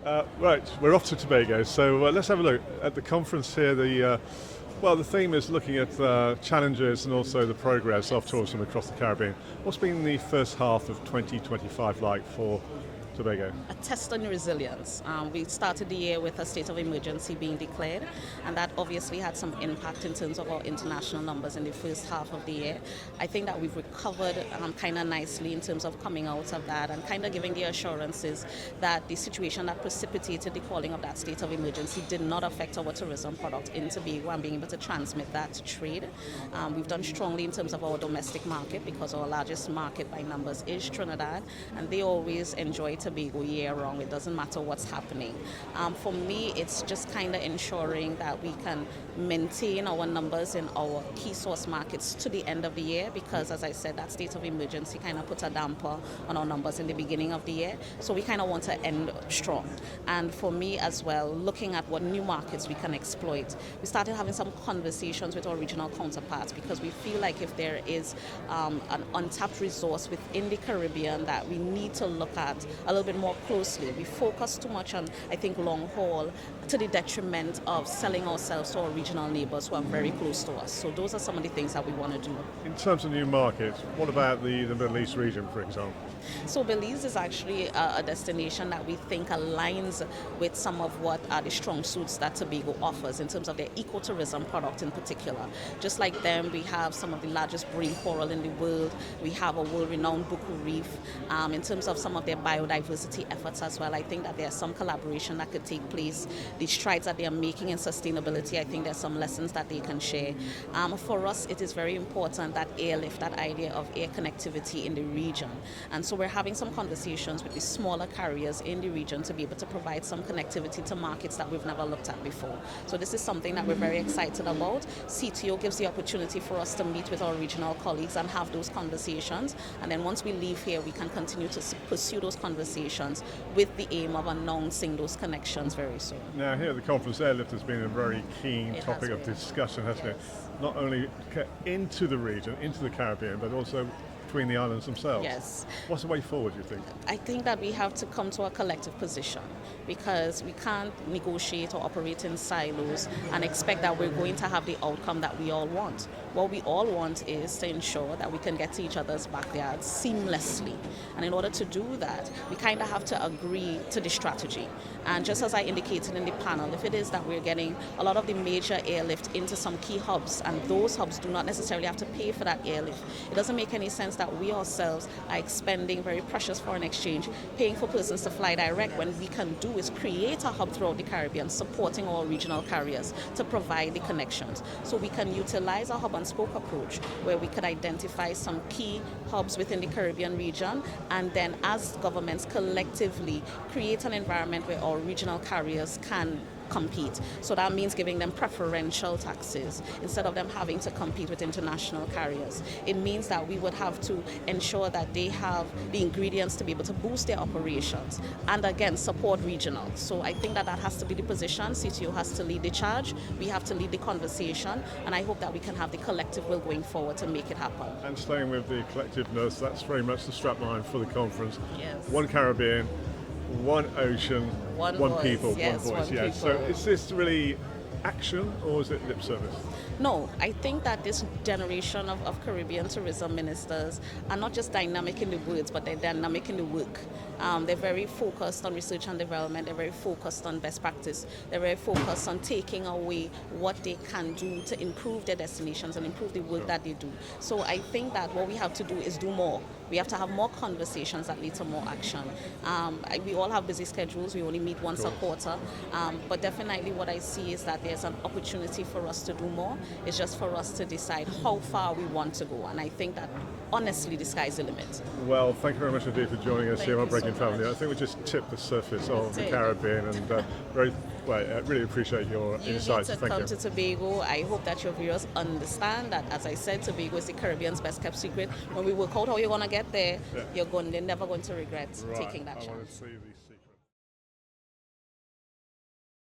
Right, we're off to Tobago, so let's have a look at the conference here. The theme is looking at challenges and also the progress of tourism across the Caribbean. What's been the first half of 2025 like for Tobago? A test on resilience. We started the year with a state of emergency being declared, and that obviously had some impact in terms of our international numbers in the first half of the year. I think that we've recovered kind of nicely in terms of coming out of that and kind of giving the assurances that the situation that precipitated the calling of that state of emergency did not affect our tourism product in Tobago and being able to transmit that to trade. We've done strongly in terms of our domestic market because our largest market by numbers is Trinidad, and they always enjoy Tobago year round. It doesn't matter what's happening. For me, it's just kind of ensuring that we can maintain our numbers in our key source markets to the end of the year, because as I said, that state of emergency kind of puts a damper on our numbers in the beginning of the year. So we kind of want to end strong. And for me as well, looking at what new markets we can exploit. We started having some conversations with our regional counterparts because we feel like if there is an untapped resource within the Caribbean that we need to look at a little bit more closely. We focus too much on, I think, long haul to the detriment of selling ourselves to our regional neighbours who are very close to us. So those are some of the things that we want to do. In terms of new markets, what about the Middle East region, for example? So Belize is actually a destination that we think aligns with some of what are the strong suits that Tobago offers in terms of their ecotourism product in particular. Just like them, we have some of the largest marine coral in the world. We have a world-renowned Buku Reef. In terms of some of their biodiversity efforts as well, I think that there's some collaboration that could take place. The strides that they are making in sustainability, I think there's some lessons that they can share. For us, it is very important that airlift, that idea of air connectivity in the region. And so we're having some conversations with the smaller carriers in the region to be able to provide some connectivity to markets that we've never looked at before. So this is something that we're very excited about. CTO gives the opportunity for us to meet with our regional colleagues and have those conversations. And then once we leave here, we can continue to pursue those conversations with the aim of announcing those connections very soon. Now here at the conference, airlift has been a very keen topic of discussion, hasn't it? Not only into the region, into the Caribbean, but also between the islands themselves. Yes. What's the way forward, you think? I think that we have to come to a collective position because we can't negotiate or operate in silos and expect that we're going to have the outcome that we all want. What we all want is to ensure that we can get to each other's backyards seamlessly. And in order to do that, we kind of have to agree to the strategy. And just as I indicated in the panel, if it is that we're getting a lot of the major airlift into some key hubs, and those hubs do not necessarily have to pay for that airlift, it doesn't make any sense that we ourselves are expending very precious foreign exchange, paying for persons to fly direct, when we can do is create a hub throughout the Caribbean, supporting our regional carriers to provide the connections. So we can utilize a hub and spoke approach where we could identify some key hubs within the Caribbean region, and then as governments collectively create an environment where our regional carriers can compete. So that means giving them preferential taxes instead of them having to compete with international carriers. It means that we would have to ensure that they have the ingredients to be able to boost their operations and again support regional. So I think that has to be the position. CTO has to lead the charge. We have to lead the conversation, and I hope that we can have the collective will going forward to make it happen. And staying with the collectiveness, that's very much the strapline for the conference. Yes. One Caribbean, one ocean, one voice. people, Yes, one voice. one Yes. So people. is this really action or is it lip service? No, I think that this generation of Caribbean tourism ministers are not just dynamic in the words, but they're dynamic in the work. They're very focused on research and development. They're very focused on best practice. They're very focused on taking away what they can do to improve their destinations and improve the work that they do. So I think that what we have to do is do more. We have to have more conversations that lead to more action. We all have busy schedules. We only meet once a quarter. But definitely what I see is that there's an opportunity for us to do more. It's just for us to decide how far we want to go. And I think that, honestly, the sky's the limit. Well, thank you very much indeed for joining us here on Thank you Breaking so Family. much. I think we just tipped the surface of the That's it. Caribbean, and I really appreciate your You insights. need to Thank come you. to Tobago. I hope that your viewers understand that, as I said, Tobago is the Caribbean's best kept secret. When we work out how you're going to get there, they're never going to regret taking that I want chance. to see these.